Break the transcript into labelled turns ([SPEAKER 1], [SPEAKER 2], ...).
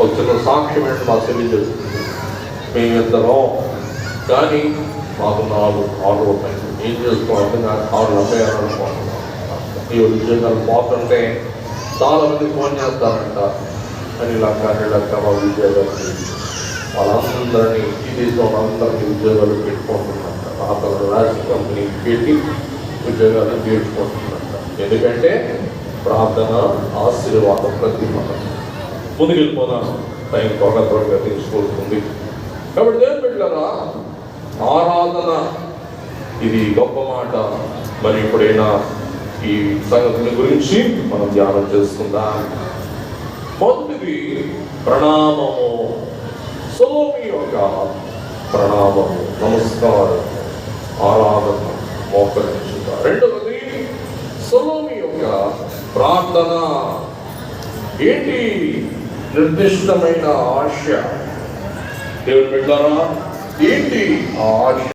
[SPEAKER 1] ఒక చిన్న సాక్ష్యం ఏంటి మా చెల్లి చేస్తుంది. మేమిద్దరం కానీ మాకు 4 ఉన్నాయి. ఏం చేసుకోవాలంటే నాకు 6 అమ్మేయాలనుకుంటున్నాం. ఈ ఉద్యోగాలు పోతుంటే చాలా మంది ఫోన్ చేస్తారంట. అని లక్క మా ఉద్యోగాలు వాళ్ళందరినీ ఈ దేశంలో అందరినీ ఉద్యోగాలు పెట్టుకుంటున్నారంట. అతను రాష్ట్ర కంపెనీకి పెట్టి ఉద్యోగాలు తీర్చుకుంటున్నారంట. ఎందుకంటే ప్రార్థన ఆశీర్వాదం ప్రతి మనం ముందుకెళ్ళిపోదాం. టైం త్వరగా తీసుకుంటుంది. కాబట్టి దేవుని బిడ్డలారా, ఆరాధన ఇది గొప్ప మాట. మరి ఇప్పుడైనా ఈ సంగతుల గురించి మనం ధ్యానం చేసుకుందాం. మొదటిది ప్రణామము. సొలొమోను యొక్క ప్రణామము, నమస్కారం, ఆరాధన, మోకరించుట. రెండవది సొలొమోను యొక్క ప్రార్థన. ఏంటి? నిర్దిష్టమైన ఆశ. దేవుని బిడ్డలారా, ఏంటి ఆ ఆశ?